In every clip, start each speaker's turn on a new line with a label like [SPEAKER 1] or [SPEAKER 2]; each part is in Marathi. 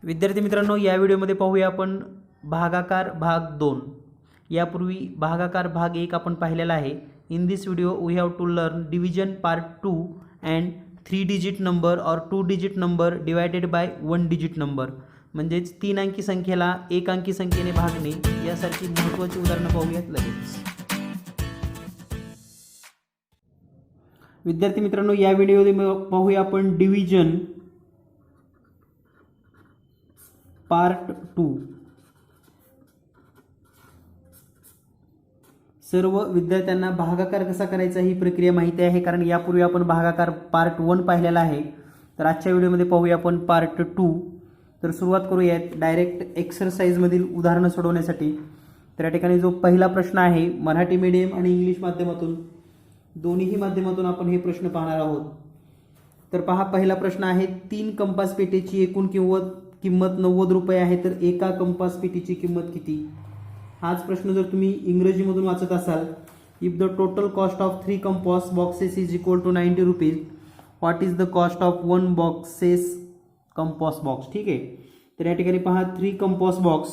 [SPEAKER 1] विद्यार्थी मित्रांनो, या व्हिडिओमध्ये पाहूया आपण भागाकार भाग 2. यापूर्वी भागाकार भाग 1 आपण पाहिलेला आहे. In this video we have to learn division part 2 and 3 digit number और 2 digit number divided by 1 digit number. म्हणजेच 3 अंकी संख्येला 1 अंकी संख्येने भागणे यासारखी महत्त्वाची उदाहरणं पाहूयात लगेच. विद्यार्थी मित्रांनो, या व्हिडिओमध्ये पाहूया आपण डिव्हिजन पार्ट 2. सर्व विद्यार्थ्यांना भागाकार कसा करायचा ही प्रक्रिया माहिती आहे, कारण यापूर्वी आपण भागाकार पार्ट 1 पाहिलेला आहे. तर आजच्या व्हिडिओमध्ये पाहूया आपण पार्ट 2. तर सुरुवात करूयात डायरेक्ट एक्सरसाइजमधील उदाहरणं सोडवण्यासाठी. तर या ठिकाणी जो पहिला प्रश्न आहे, मराठी मीडियम आणि इंग्लिश माध्यमातून दोन्हीही माध्यमातून आपण हे प्रश्न पाहणार आहोत. तर पहा, पहिला प्रश्न आहे, 3 कंपास पेटीची एकूण किंमत 90 रुपये आहे, तर एका कंपास पेटीची किंमत किती? हाच प्रश्न जर तुम्ही इंग्रजीमधून वाचत असाल, if the total cost of 3 compass boxes is equal to 90 rupees, what is the cost of 1 boxes compass box. ठीक आहे. तर या ठिकाणी पहा, 3 compass box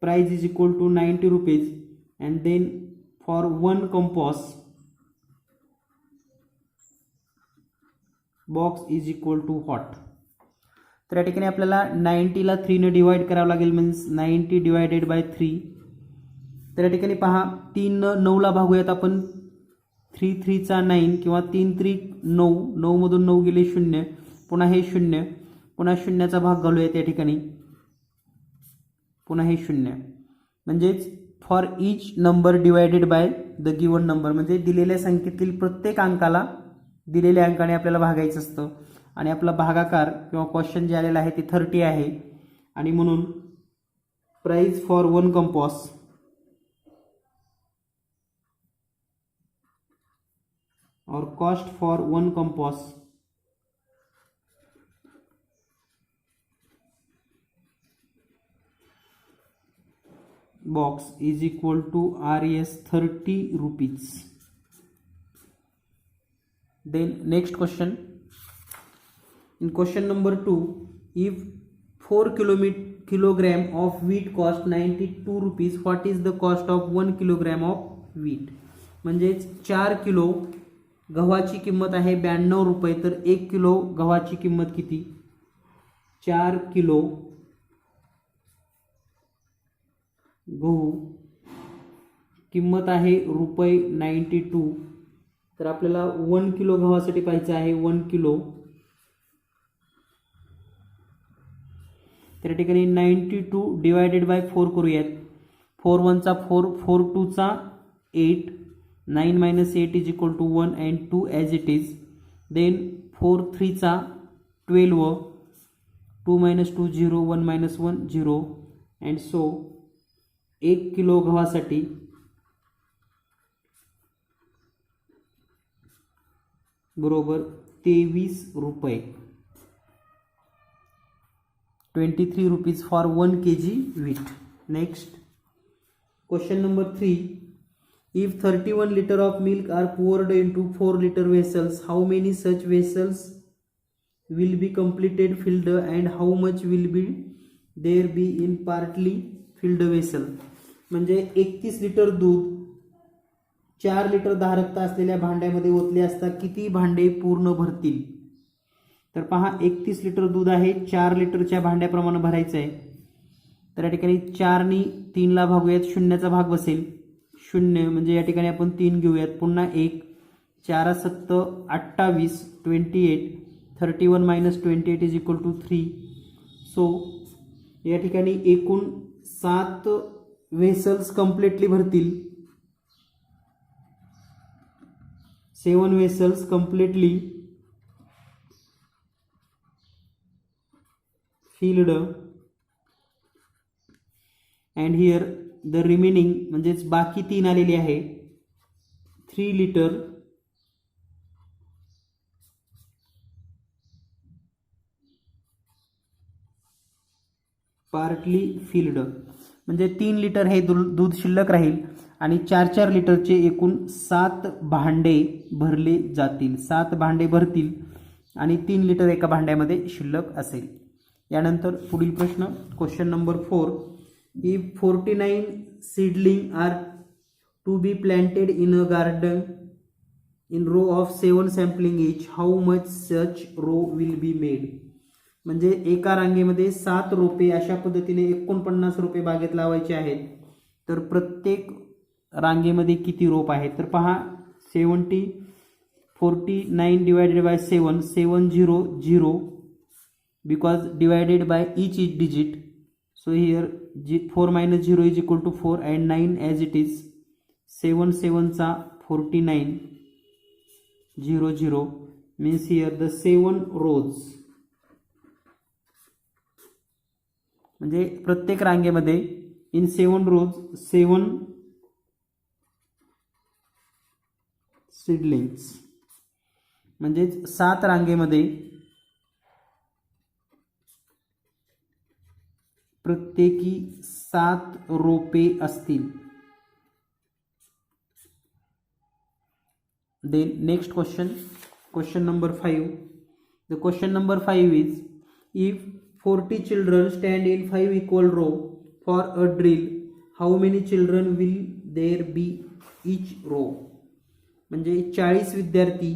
[SPEAKER 1] price is equal to 90 rupees and then for 1 compass box is equal to what? तर या ठिकाणी आपल्याला 90 ला 3 ने डिवाइड करावं लागेल, मीन्स 90 डिवायडेड बाय 3. तर या ठिकाणी पहा, 3 9 ला भागूयात आपण. 3 3 चा 9 किंवा 3 3 9, 9 मधून 9 गेले 0, पुन्हा हे 0, पुन्हा 0चा भाग घालूयात या ठिकाणी, पुन्हा हे 0. म्हणजेच for each number divided by the given number, म्हणजे दिलेल्या संख्येतील प्रत्येक अंकाला दिलेल्या अंकाने आपल्याला भागायचं असतं. आणि आपला भागाकार किंवा क्वेश्चन जे आलेला आहे ते 30 आहे. आणि म्हणून प्राइस फॉर 1 कंपास और cost for 1 compass box is equal to Rs 30 rupees. Then next question, in question number 2, if 4 kilogram of wheat cost 92 rupees, what is the cost of 1 kilogram of wheat? म्हणजेच 4 किलो गव्हाची किंमत आहे 92 रुपये, तर 1 किलो गव्हाची किंमत किती? 4 किलो गहू किंमत आहे रुपये 92. तर आपल्याला 1 किलो गव्हासाठी पाहिजे आहे 1 किलो. तर या ठिकाणी 92 डिवायडेड बाय 4 करूयात. 4 1 चा 4, 4 2 चा 8, 9 minus 8 is equal to 1 and 2 as it is. Then 4 3 चा 12, 2 minus 2 0, 1 minus 1 0, and so 1 kilo गव्हासाठी बरोबर 23 रुपये, 23 rupees for 1 kg wheat. Next question number 3, if 31 liter of milk are poured into 4 liter vessels, how many such vessels will be completed filled and how much will be there be in partly filled vessel? म्हणजे 31 लिटर दूध 4 लिटर धारकता असलेल्या भांड्यामध्ये ओतले असता किती भांडे पूर्ण भरतील? तर पहा, 31 लिटर दूध आहे, 4 लिटरच्या भांड्याप्रमाणे भरायचं आहे. तर या ठिकाणी 4 नी 3 ला भागूयात, 0चा भाग बसेल 0, म्हणजे या ठिकाणी आपण 3 घेऊयात, पुन्हा 1, 4 7 28, 28, 31 minus 28 is equal to 3. So या ठिकाणी एकूण 7 वेसल्स कम्प्लिटली भरतील, 7 vessels completely filled and here the remaining, म्हणजेच बाकी 3 आलेली आहे 3 लिटर पार्टली फिल्ड, म्हणजे 3 लिटर हे दूध शिल्लक राहील आणि 4-4 लिटरचे एकूण 7 भांडे भरले जातील. 7 भांडे भरतील आणि 3 लिटर एका भांड्यामध्ये शिल्लक असेल. यानंतर पुढील प्रश्न question number 4. If 49 seedling are to be planted in a garden in row of 7 sampling each, how much such row will be made. म्हणजे एका रांगेमध्ये 7 रोपे अशा पद्धतीने 49 रोपे बागेत लावायचे आहेत. तर प्रत्येक रांगेमध्ये किती रोप आहेत तर पहा 49 divided by 7 700 because divided by each digit. So here 4 minus 0 is equal to 4 and 9 as it is. 7 7 चा 49 00 means here the 7 rows. म्हणजे प्रत्येक रांगेमध्ये इन 7 rows 7 सीडलिंग्स, म्हणजे 7 रांगेमध्ये प्रत्येकी 7 रोपे असतील. Then next question number 5. The question number 5 is, if 40 children stand in 5 equal row for a drill, how many children will there be each row. म्हणजे 40 विद्यार्थी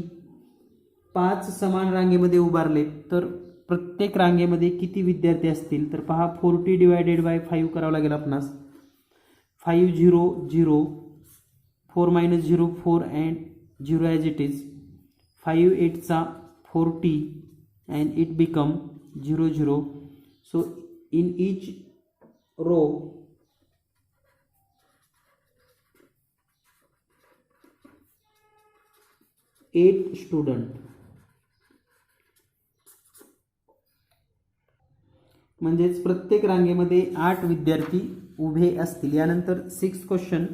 [SPEAKER 1] 5 समान रांगेमध्ये उभारले तर प्रत्येक रांगेमध्ये किती विद्यार्थी असतील तर पहा 40 डिवायडेड बाय 5 करावं लागेल आपणास. 500 4 minus 0 4 and 0 as it is. 5 8 चा 40 and it become 00. So in each row 8 student. म्हणजेच प्रत्येक रांगेमध्ये 8 विद्यार्थी उभे असतील. यानंतर 6th question.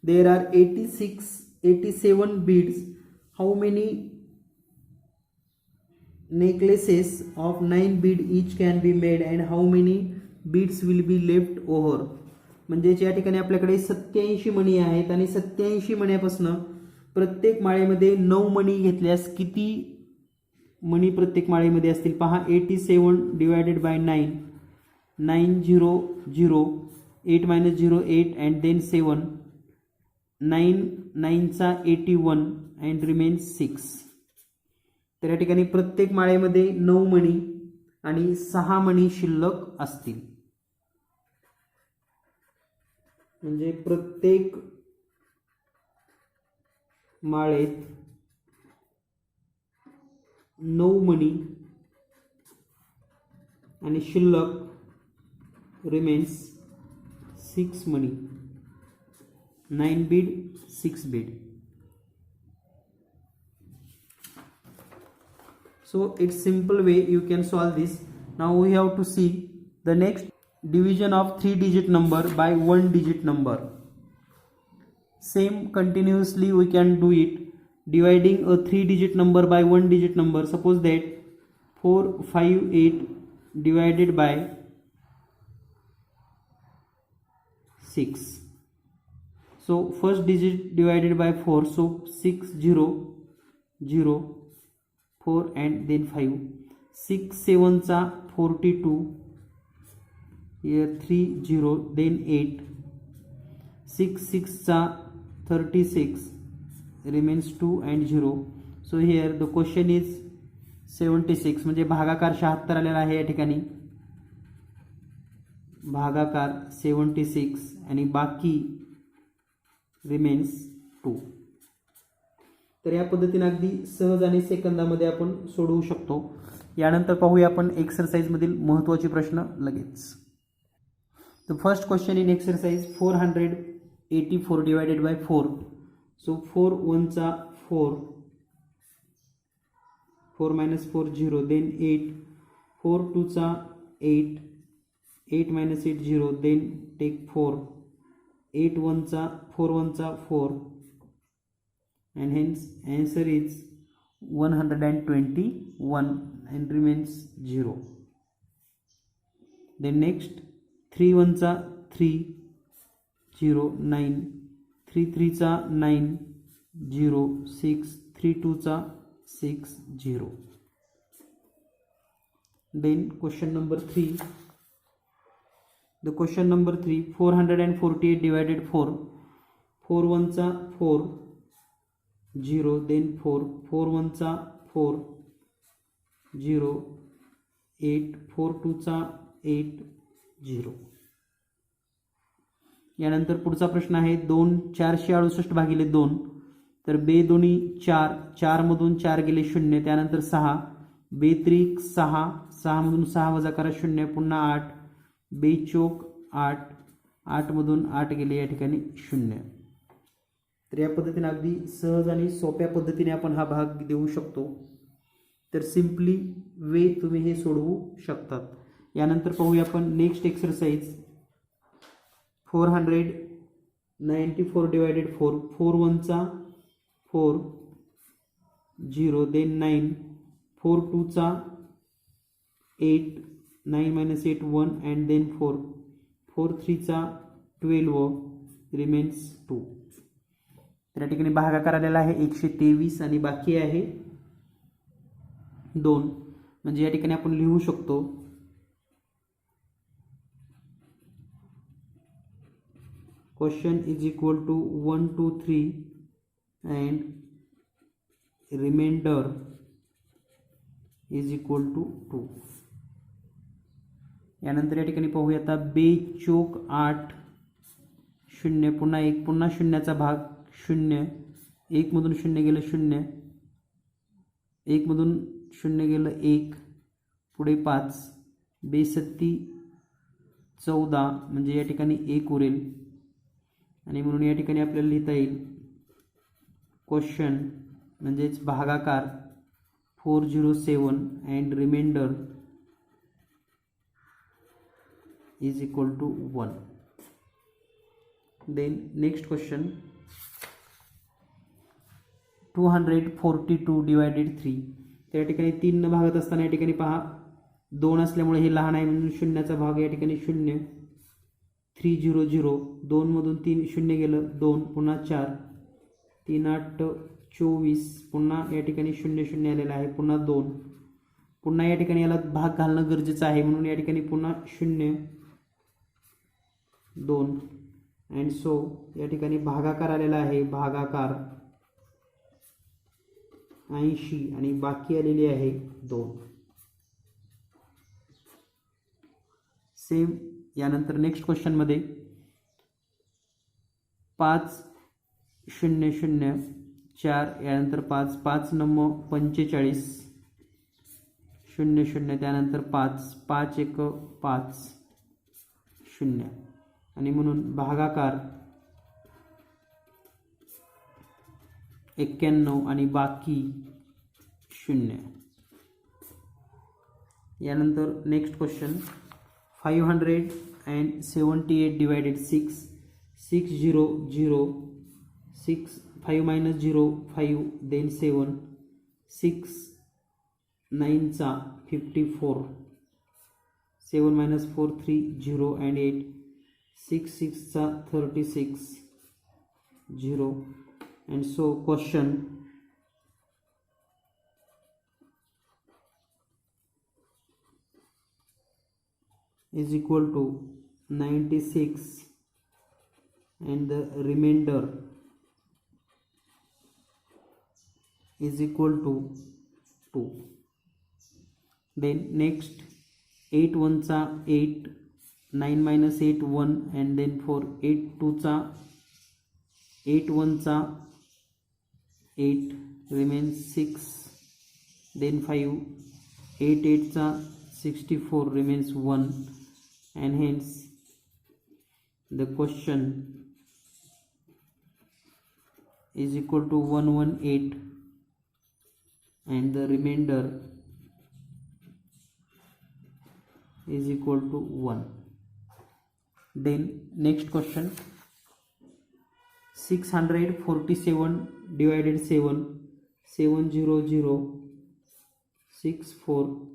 [SPEAKER 1] There are 87 beads. How many necklaces of 9 bead each can be made and how many beads will be left over. म्हणजे या ठिकाणी आपल्याकडे 87 मणी आहेत आणि 87 मण्यापासून प्रत्येक माळेमध्ये 9 मणी घेतल्यास किती मणी प्रत्येक माळेमध्ये असतील पहा. 87 divided by 9 900 8 minus 0 8 and then 7 9 9 चा 81 and remains 6. तर या ठिकाणी प्रत्येक माळेमध्ये 9 मणी आणि 6 मणी शिल्लक असतील. म्हणजे प्रत्येक माळेत 9 मणी आणि शिल्लक रिमेन्स 6 मणी. 9 bead 6 bead. So it's simple way you can solve this. Now we have to see the next division of 3 digit number by 1 digit number. Same continuously we can do it dividing a 3 digit number by 1 digit number. Suppose that 458 divided by 6. So first digit divided by 4, so 600 4 and then 5. 6 7 चा 42, here 30 then 8. 6 6 चा 36 remains 2 and 0. So here the question is 76. म्हणजे भागाकार 76 आलेला आहे या ठिकाणी. भागाकार 76 आणि बाकी रिमेन्स 2. तर या पद्धतीने अगदी सहज आणि सेकंदामध्ये आपण सोडवू शकतो. यानंतर पाहूया आपण एक्सरसाइज मधील महत्त्वाचे प्रश्न लगेच. The first question in exercise 484 divided by 4. So 4 1 चा 4 4 minus 4 0 then 8 4 2 चा 8 8 minus 8 0 then take 4 8 1 चा 4 1 चा 4 and hence answer is 121 and remains 0. Then next 3 1 चा 3 0 9 3 3 चा 9 0 6 3 2 चा 6 0. Then question number 3. The question number 3, 448 divided 4. 4 1 4 0, then 4 4 1 4 0 8 4 2 8 0. यानंतर पुढचा प्रश्न आहे 2 468 भागिले 2. तर बे दोन्ही 4, 4 मधून 4 गेले 0, त्यानंतर 6, बे त्रिक 6, 6 मधून 6 वजा करा 0, पुन्हा 8, बे चोक 8, 8 मधून 8 गेले या ठिकाणी 0. तर या पद्धतीने अगदी सहज आणि सोप्या पद्धतीने आपण हा भाग देऊ शकतो. तर सिम्पली वे तुम्ही हे सोडवू शकतात. यानंतर पाहूया आपण next exercise. 494 divided 4. 4 1 4 0, then 9 4 2 8 9 minus 8 1, and then 4 4 3 12 remains 2. तर या ठिकाणी भागाकार आलेला आहे 123 आणि बाकी आहे 2. म्हणजे या ठिकाणी आपण लिहू शकतो question is equal to 1 2 3 and remainder is equal to 2. यानंतर या ठिकाणी पाहूया आता बे चोक 8 0, पुन्हा 1, पुन्हा शून्याचा भाग 0, 1 मधून 0 गेलं 0, 1 मधून 0 गेलं 1, पुढे 5, बे 7 14, म्हणजे या ठिकाणी 1 उरेल आणि म्हणून या ठिकाणी आपल्याला लिहिता येईल क्वेश्चन म्हणजेच भागाकार 407 and remainder is equal to 1. Then next question, 242 divided 3. त्या ठिकाणी 3 न भागत असताना या ठिकाणी पहा 2 असल्यामुळे हे लहान आहे म्हणून शून्याचा भाग या ठिकाणी 0, 3 0 0, 2 मधून 3 0 गेलं 2, पुन्हा 4, 3 8 24, पुन्हा या ठिकाणी 0 0 आलेला आहे, पुन्हा 2, पुन्हा या ठिकाणी याला भाग घालणं गरजेचं आहे म्हणून या ठिकाणी पुन्हा 0 2 अँड सो या ठिकाणी भागाकार आलेला आहे, भागाकार 80 आणि बाकी आलेली आहे 2. सेम यानंतर नेक्स्ट क्वेश्चन मध्ये 5 0 0 4, यानंतर 5 5 9 45 0 0, त्यानंतर 5 5 1 5 0 आणि म्हणून भागाकार 91 आणि बाकी 0. यानंतर next question 578 divided 6. 6 0 0, 6 5 minus 0 5, then 7, 6 9 54, 7 minus 4 3 0 and 8, 6 6 36 0, and so question is equal to 96 and the remainder is equal to 2. Then next 8 1 8, 9 minus 8 1, and then 4 8 2 8 1 8 remains 6, then 5 8 8 64 remains 1, and hence the question is equal to 118 and the remainder is equal to 1. Then next question 647 divided 7. 7 0 0, 6 4,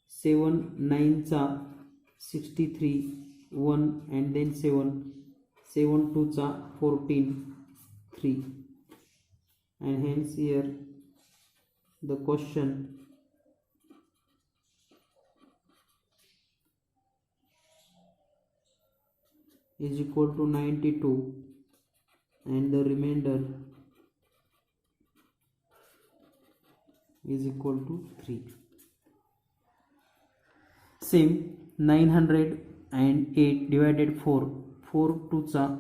[SPEAKER 1] 7 9 63 1, and then 7 7 2 14 3, and hence here the question is equal to 92 and the remainder is equal to 3. Same 908 divided 4, 4 2s are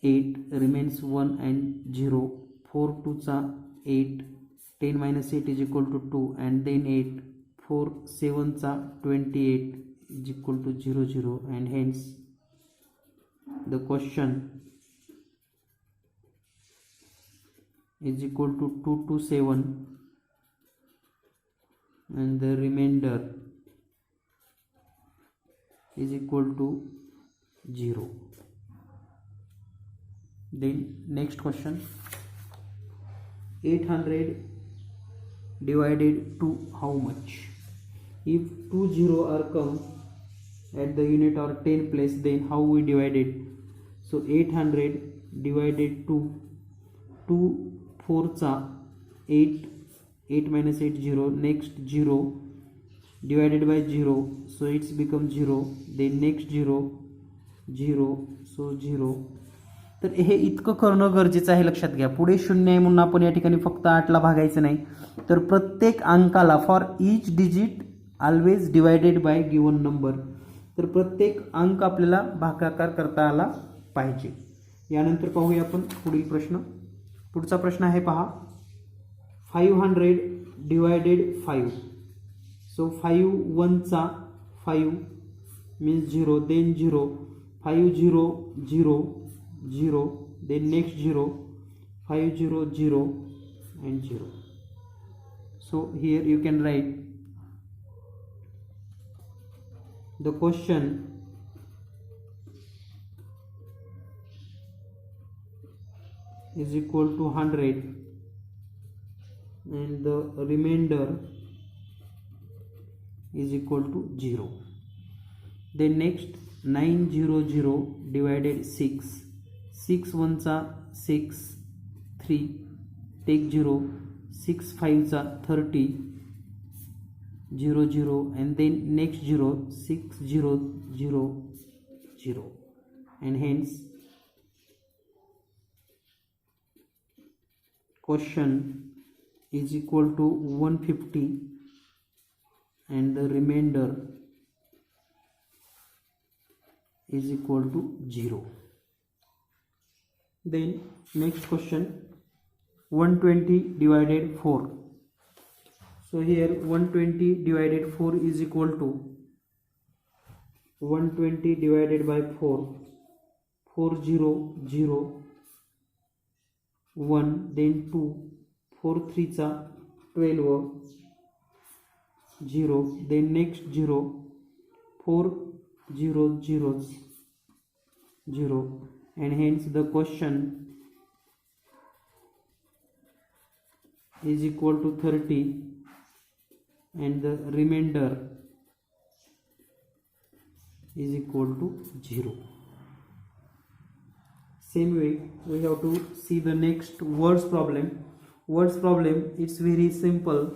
[SPEAKER 1] 8, remains 1 and 0, 4 2s are 8, 10 minus 8 is equal to 2 and then 8, 4 7s are 28 is equal to 0 0, and hence the question is equal to 2 to 7 and the remainder is equal to 0. Then next question, 800 divided to how much? If 2 0 are come at the unit or 10 place, then how we divide it? So 800 divided to 2 4s are 8, 8 minus 8 0, next 0 divided by 0, so it's become 0, then next 0 0, so 0. तर हे इतकं करणं गरजेचं आहे, लक्षात घ्या. पुढे शून्य आहे म्हणून आपण या ठिकाणी फक्त 8ला भागायचं नाही, तर प्रत्येक अंकाला for each digit always divided by given number, तर प्रत्येक अंक आपल्याला भागाकार करता आला पाहिजे. यानंतर पाहूया आपण पुढील प्रश्न. पुढचा प्रश्न आहे पहा, 500 डिवायडेड 5. सो 5 1चा 5 means 0, then 0, 5 0 0 0, then next 0, 5 0 0 and 0. So here you can write the question is equal to 100 and the remainder is equal to 0. Then next 900 divided 6, 6 1s are 6, 3, take 0, 6 5s are 30, 0 0, and then next 0, 6 0 0 0, and hence question is equal to 150 and the remainder is equal to 0. Then next question, 120 divided 4. So here 120 divided 4 is equal to 120 divided by 4, 4 0 0 1, then 2, 4 3s are 12 0, then next 0, 4 0 zeros 0, and hence the question is equal to 30 and the remainder is equal to 0. Same way we have to see the next words problem. Words problem, it's very simple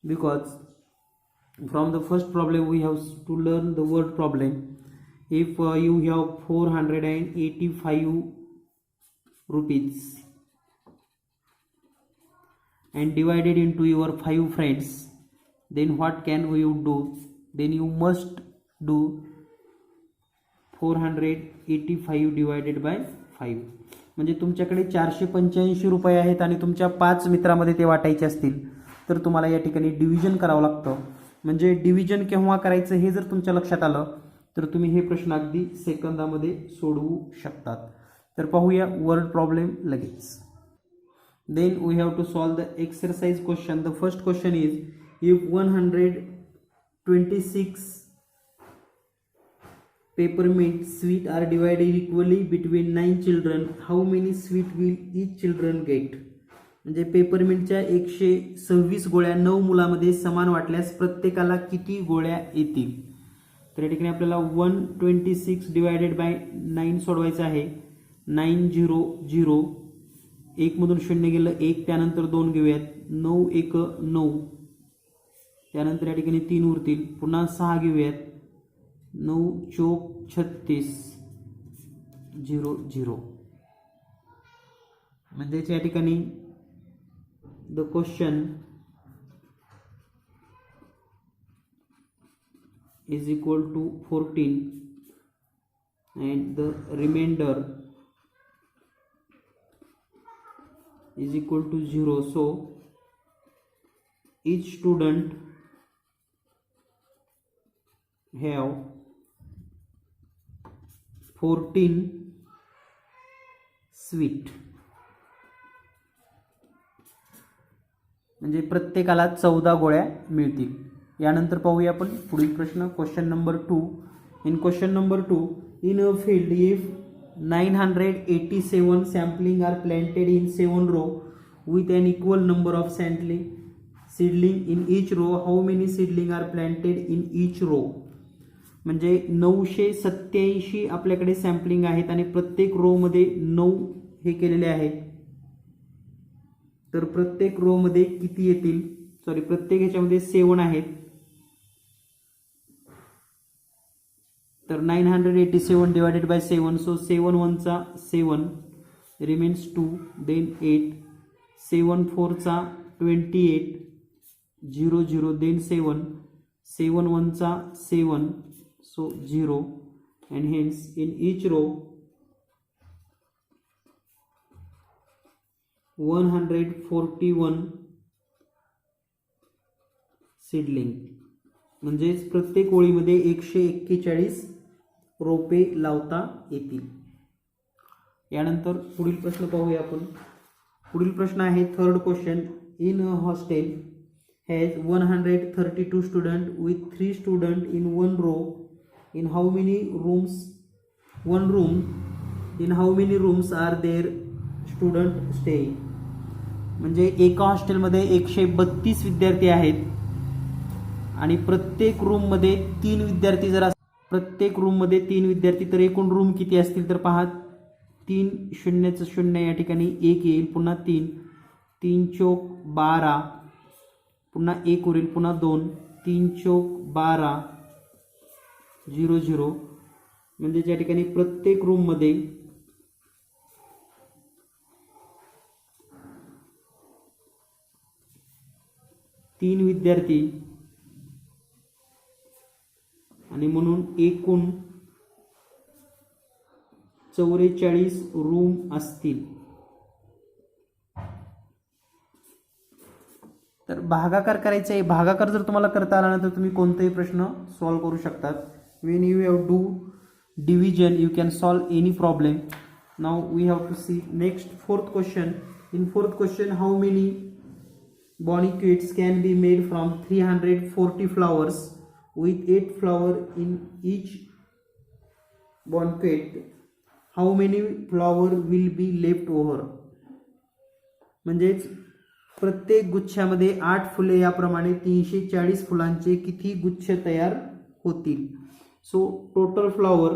[SPEAKER 1] because from the first problem we have to learn the word problem. If you have 485 rupees and divided into your 5 friends, then what can you do? Then you must do 485 divided by 5. म्हणजे तुमच्याकडे 485 रुपये आहेत आणि तुमच्या 5 मित्रांमध्ये ते वाटायचे असतील तर तुम्हाला या ठिकाणी डिव्हिजन करावं लागतं. म्हणजे डिव्हिजन केव्हा करायचं हे जर तुमच्या लक्षात आलं तर तुम्ही हे प्रश्न अगदी सेकंदामध्ये सोडवू शकतात. तर पाहूया वर्ड प्रॉब्लेम लगेच. Then we have to solve the exercise question. The first question is, if 126 peppermint sweet are divided equally between 9 children, how many sweet will each children get? म्हणजे पेपरमिंटच्या 126 गोळ्या 9 मुलांमध्ये समान वाटल्यास प्रत्येकाला किती गोळ्या येतील? तर या ठिकाणी आपल्याला 126 डिवायडेड बाय 9 सोडवायचं आहे. 9 0 0, 1 मधून 0 गेलं 1, त्यानंतर 2 घेऊयात, 9 1 9, त्यानंतर या ठिकाणी 3 उरतील, पुन्हा 6 घेऊयात, 9 चौक 36 0 0. म्हणजेच या ठिकाणी the question is equal to 14 and the remainder is equal to 0. So each student have 14 sweet. म्हणजे प्रत्येकाला 14 गोळ्या मिळतील. यानंतर पाहूया आपण पुढील प्रश्न. Question number 2. In question number 2, in a field if 987 sampling are planted in 7 row with an equal number of seedling in each row, how many seedling are planted in each row? म्हणजे 987 आपल्याकडे सॅम्पलिंग आहेत आणि प्रत्येक रो मध्ये 9 हे केलेले आहेत. तर प्रत्येक रो मध्ये किती येतील? सॉरी, प्रत्येक ह्याच्यामध्ये 7 आहेत. तर 987 divided by 7, so 7 1 7 remains 2, then 8, 7 4 28 0 0, then 7 7 1 7, so 0, and hence in each row 141 seedling. म्हणजेच प्रत्येक ओळीमध्ये 141 रोपे लावता येतील. यानंतर पुढील प्रश्न पाहूया आपण. पुढील प्रश्न आहे third question. In a hostel has 132 student with 3 student in 1 row, in how many rooms 1 room, in how many rooms are there student stay. म्हणजे एका हॉस्टेलमध्ये 132 विद्यार्थी आहेत आणि प्रत्येक रूममध्ये 3 विद्यार्थी जर प्रत्येक रूममध्ये 3 विद्यार्थी, तर एकूण रूम किती असतील? तर पहा, 3 शून्यचं 0 या ठिकाणी 1 येईल, पुन्हा 3 3 चौक 12, पुन्हा 1 उरेल, पुन्हा 2 3 चौक 12 0 0. म्हणजे या ठिकाणी प्रत्येक रूममध्ये 3 विद्यार्थी आणि म्हणून एकूण 44 रूम असतील. तर भागाकार करायचा आहे. भागाकार जर तुम्हाला करता आला ना तर तुम्ही कोणताही प्रश्न सॉल्व करू शकतात. when you have do division you can solve any problem. Now we have to see next fourth question. In fourth question, how many bouquets can be made from 340 flowers with 8 flower in each bouquet? How many flower will be left over? म्हणजेच प्रत्येक गुच्छामध्ये 8 फुले याप्रमाणे 340 फुलांचे किती गुच्छ तयार होतील? So total flower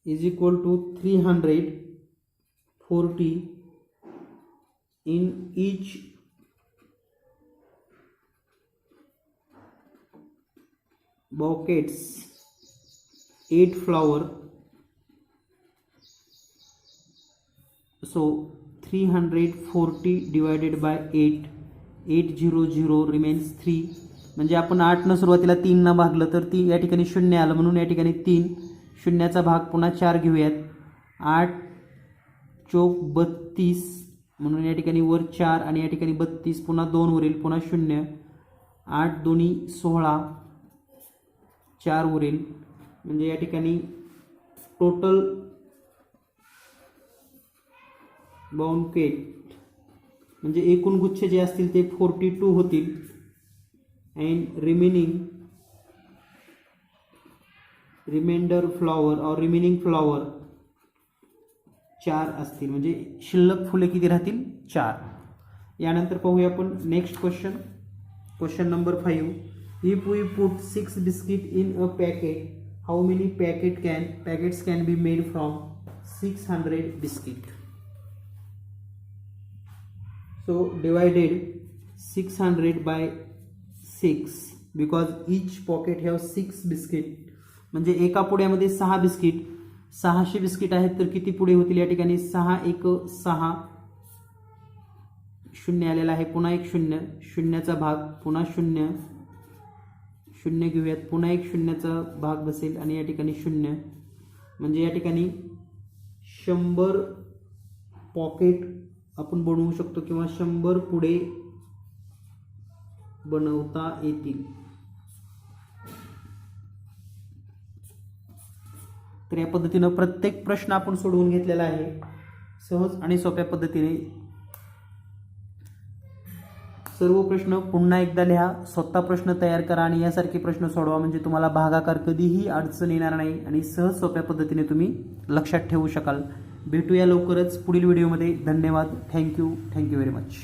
[SPEAKER 1] is equal to 340 in each bouquets 8 flower, so 340 divided by 8, 800 remains 3. म्हणजे आपण 8 न सुरुवातीला 3 न भागलं तर ती या ठिकाणी 0 आलं, म्हणून या ठिकाणी 3 शून्याचा भाग पुन्हा 4 घेऊयात. 8 चौक 32, म्हणून या ठिकाणी वर 4 आणि या ठिकाणी 32, पुन्हा 2 उरेल, पुन्हा 0, 8 दोन्ही 16, 4 उरेल. म्हणजे या ठिकाणी टोटल बाउंकेट म्हणजे एकूण गुच्छ जे असतील ते 42 होतील. अँड रिमेंडर फ्लॉवर और रिमेनिंग फ्लॉवर 4 असतील. म्हणजे शिल्लक फुले किती राहतील? 4. यानंतर पाहूया आपण next question. Question number 5. If we put 6 biscuit in a packet, how many packets can be made from 600 biscuit? So divided 600 by 6 because each pocket have 6 biscuit, म्हणजे एका पुड्यामध्ये 6 बिस्किट, 600 बिस्किट आहेत तर किती पुढे होतील या ठिकाणी? 6 1 6, शून्य आलेला आहे, पुन्हा एक शून्य, शून्याचा भाग, पुन्हा शून्य, शून्य घेऊयात, पुन्हा एक शून्याचा भाग बसेल आणि या ठिकाणी शून्य, म्हणजे या ठिकाणी 100 पॉकेट आपण बनवू शकतो किंवा 100 पुढे बनवता येतील. तर या पद्धतीनं प्रत्येक प्रश्न आपण सोडवून घेतलेला आहे सहज आणि सोप्या पद्धतीने. सर्व प्रश्न पुन्हा एकदा लिहा, स्वतः प्रश्न तयार करा आणि यासारखे प्रश्न सोडवा, म्हणजे तुम्हाला भागाकार कधीही अडचण येणार नाही आणि सहज सोप्या पद्धतीने तुम्ही लक्षात ठेवू शकाल. भेटूया लवकरच पुढील व्हिडिओमध्ये. धन्यवाद. Thank you very much.